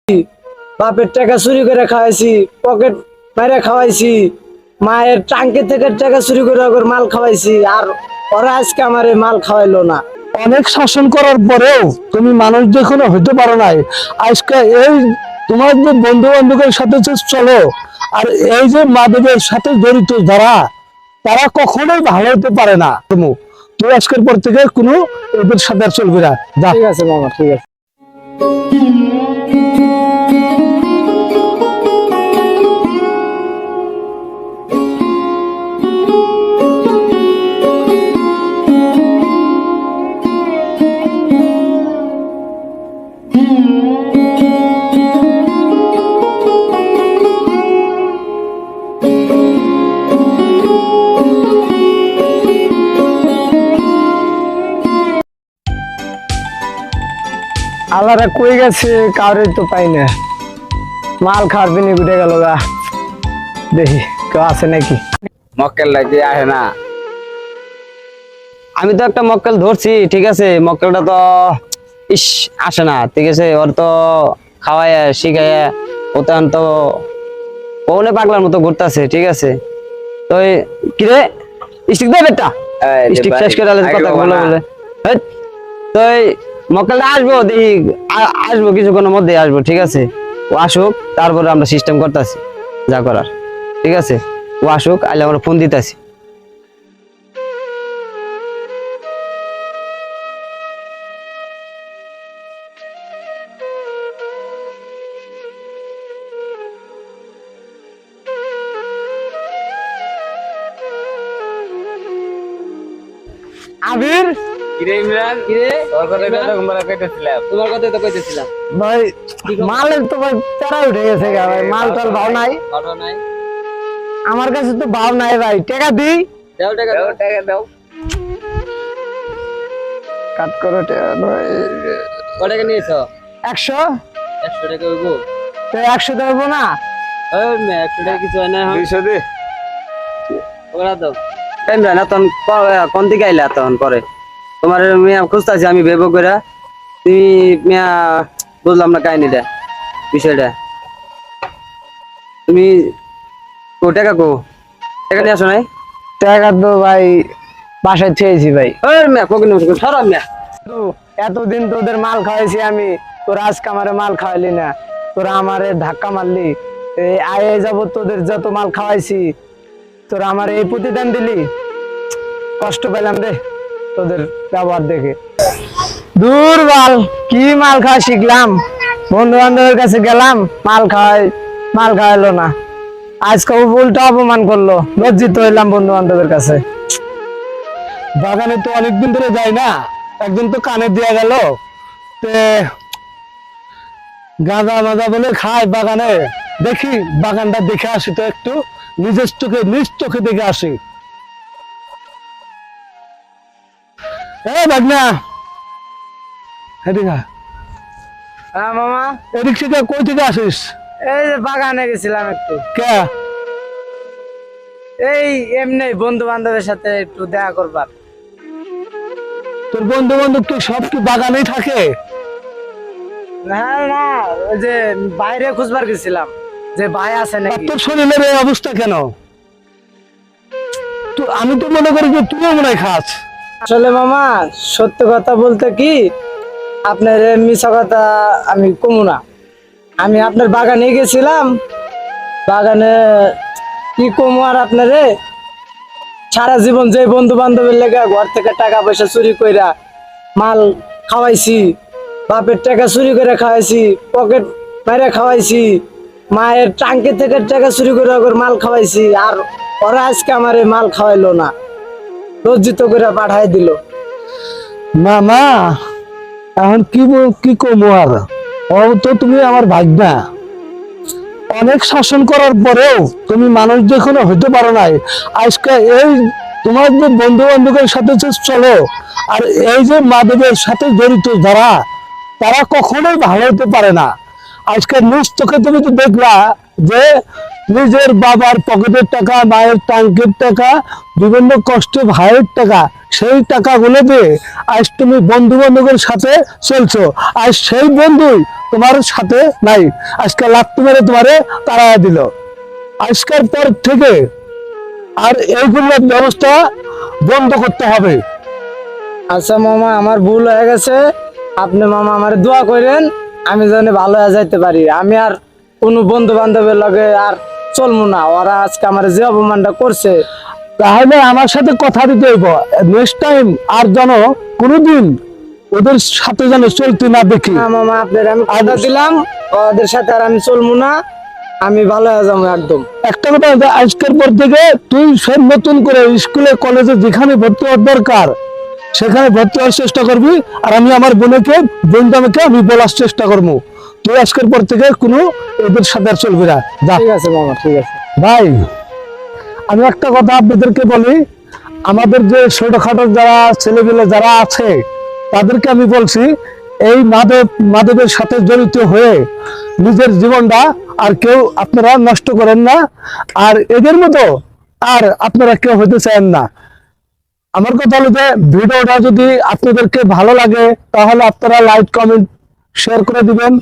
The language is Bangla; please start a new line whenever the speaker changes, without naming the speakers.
বাপের টাকা চুরি করে খাওয়াইছি, পকেট মেরে খাওয়াইছি, মায়ের ট্রাঙ্কে থেকে টাকা চুরি করে ওর মাল খাওয়াইছি, আর ওরা আজকে আমার মাল খাওয়াইলো না।
অনেক শাসন করার পরেও তুমি মানুষ দেখো হইতে পারো নাই। আজকে এই তোমার যে বন্ধু বান্ধবের সাথে যে চলো, আর এই যে মাদকের সাথে জড়িত যারা, তারা কখনোই ভালো হতে পারে না। তুই আজকের পর থেকে কোনো এদের সাথে আর চলবি না, যা।
ঠিক আছে মামা, ঠিক আছে। আল্লাহরা কই গেছে, কাউরে তো পাই না। মাল খাওয়ার পিনি উঠে গেল গা, দেখি কেউ আছে নাকি।
মক্কেল নাকি আসে না? আমি তো একটা মক্কেল ধরছি, ঠিক আছে, মক্কেলটা তো আসে না, ঠিক আছে। ওর তো খাওয়ায় শিখায় ওতান তো পৌনে পাগলার মতো ঘুরতেছে, ঠিক আছে। তো কিরে স্টিক দে বেটা, স্টিক শেষ করে কথা বলে বলে তো মক্কেলটা আসবো, দেখি আসবো কিছুক্ষণের মধ্যে আসবো, ঠিক আছে। ও আসুক, তারপরে আমরা সিস্টেম করতেছি যা করার, ঠিক আছে। ও আসুক, আইলে আমরা ফোন দিতেছি।
আবির,
কিরে ইমরান, কিরে তোর কথা কইতেছিলাম, তোমার কথা তো কইতেছিলাম
ভাই মালের তো ভাই তারা উঠে গেছে গা ভাই, মাল টাল ভাও নাই,
নাই।
আমার কাছে তো ভাও নাই ভাই। টাকা দিই,
দাও টাকা, দাও টাকা, দাও।
কাট করো টাকা।
কত টাকা নিয়েছো?
100।
100 টাকা হইবো?
তো 100 দেবো না?
ওই মে 100 টাকা কিছু হয় না।
200 দে।
ওরা দাও। ইমরান এখন কোন দিকে আইলা তখন পরে? তোমার মিয়া খুঁজতাছি আমি ভেবো কইরা, তুমি মিয়া বুঝলাম না কাহিনীটা, বিষয়টা। তুমি টাকা নিয়ে আসো নাই?
টাকা তো ভাই বাসায় চেয়েছি ভাই।
ওই মিয়া কোকিন সরা মিয়া।
তো এতদিন তোদের মাল খাওয়াইছি আমি, তোরা আজকে আমারে মাল খাওয়াইলি না, তোরা আমারে ধাক্কা মারলি। এই আয়ে যাব তোদের যত মাল খাওয়াইছি, তোরা আমার এই প্রতিদান দিলি। কষ্ট পেলাম রে তোদের ব্যবহার দেখে। দূর বাল, কি মাল খাওয়া শিখলাম, বন্ধু বান্ধবের কাছে গেলাম, মাল খাওয়াইলো না। আজকে উল্টা অপমান করলো, লজ্জিত হইলাম বন্ধু বান্ধবের কাছে।
বাগানে তো অনেকদিন ধরে যাই না, একদিন তো কানে দিয়া গেল, গাঁজা মাজা বলে খায় বাগানে। দেখি বাগানটা দেখে আসি তো, একটু নিজ চোখে দেখে আসি। ভাগনা, এদিকে
হ্যাঁ মামা,
এদিক থেকে কই থেকে আসিস?
এই যে বাগানে গেছিলাম একটু।
কে?
এই এমনি বন্ধু বান্ধবের সাথে একটু দেখা করবার।
তোর বন্ধু বান্ধব তো সব কি বাগানেই থাকে?
হ্যাঁ না, ওই যে বাইরে খুঁজবার গেছিলাম যে ভাই আছে নাকি।
তোর শরীরের এই অবস্থা কেন? তো আমি তো মনে করি যে তুইও মনে হয় খাস।
আসলে মামা, সত্য কথা বলতে কি, আপনার মিছা কথা আমি কমু না। আমি আপনার বাগানে গেছিলাম, বাগানে কি কমু আর আপনারে, সারা জীবন যে বন্ধু বান্ধবের লেগে ঘর থেকে টাকা পয়সা চুরি কইরা মাল খাওয়াইছি, বাপের টাকা চুরি করে খাওয়াইছি, পকেট মেরে খাওয়াইছি, মায়ের ট্রাঙ্কে থেকে টাকা চুরি করে ওর মাল খাওয়াইছি, আর ওরা আজকে আমার মাল খাওয়াইলো না, লজ্জিত করে পাঠাই দিল।
মামা এখন কি কমু আর, ও তো তুমি আমার ভাগনা। অনেক শাসন করার পরেও তুমি মানুষ দেখো হইতে পারো নাই। আজকে এই তোমার যে বন্ধু বান্ধবের সাথে যে চলো, আর এই যে মাদকের সাথে জড়িত যারা, তারা কখনোই ভালো হতে পারে না। আজকে নিজ চোখে তুমি তো দেখলা যে নিজের বাবার পকেটের টাকা, মায়ের ট্যাঙ্কের টাকা, বিভিন্ন কষ্টে ভাইয়ের টাকা, সেই টাকাগুলো দিয়ে আজ তুমি বন্ধু বান্ধবের সাথে চলছো। আজ সেই বন্ধুই তোমার সাথে নাই, আজকে লাত্তি মেরে তোমারে তাড়াইয়া দিল। আজকের পর থেকে আর এইগুলোর ব্যবস্থা বন্ধ করতে হবে।
আচ্ছা মামা, আমার ভুল হয়ে গেছে। আপনি মামা আমার দোয়া করেন, আমি যেন ভালো হয়ে যাইতে পারি। আমি আর কোনো বন্ধু বান্ধবের লগে আর চলবো না। ওরা আজকে আমার যে অপমানটা করছে,
তাহলে আমার সাথে কথা দিতে হইব, নেক্সট টাইম আর যেন কোনোদিন ওদের সাথে যেন চলতে না দেখি।
না মামা, আপনার আমি কথা দিলাম, ওদের সাথে আর আমি চলবো না। আমি ভালো হয়ে যাবো একদম।
একটা কথা আছে, আজকের পর থেকে তুই ফের নতুন করে স্কুলে কলেজে যেখানে ভর্তি হওয়ার দরকার সেখানে ভর্তি হওয়ার চেষ্টা করবি। আর আমি আমার বোনকে বন্ধুকে আমি বলার চেষ্টা করবো, তুই আজকের পর থেকে কোনো এদের সাথে আর চলবি না, যা।
ঠিক আছে মামা, ঠিক আছে।
ভাই, আমি একটা কথা আপনাদেরকে বলি, আমাদের যে ছোটখাটো যারা ছেলেগুলো যারা আছে তাদেরকে আমি বলছি, এই মাদকের সাথে জড়িত হয়ে নিজের জীবনটা আর কেউ আপনারা নষ্ট করেন না, আর এদের মতো আর আপনারা কেউ হতে চান না। আমার কথা হলো যে ভিডিওটা যদি আপনাদেরকে ভালো লাগে তাহলে আপনারা লাইক, কমেন্ট, শেয়ার করে দিবেন।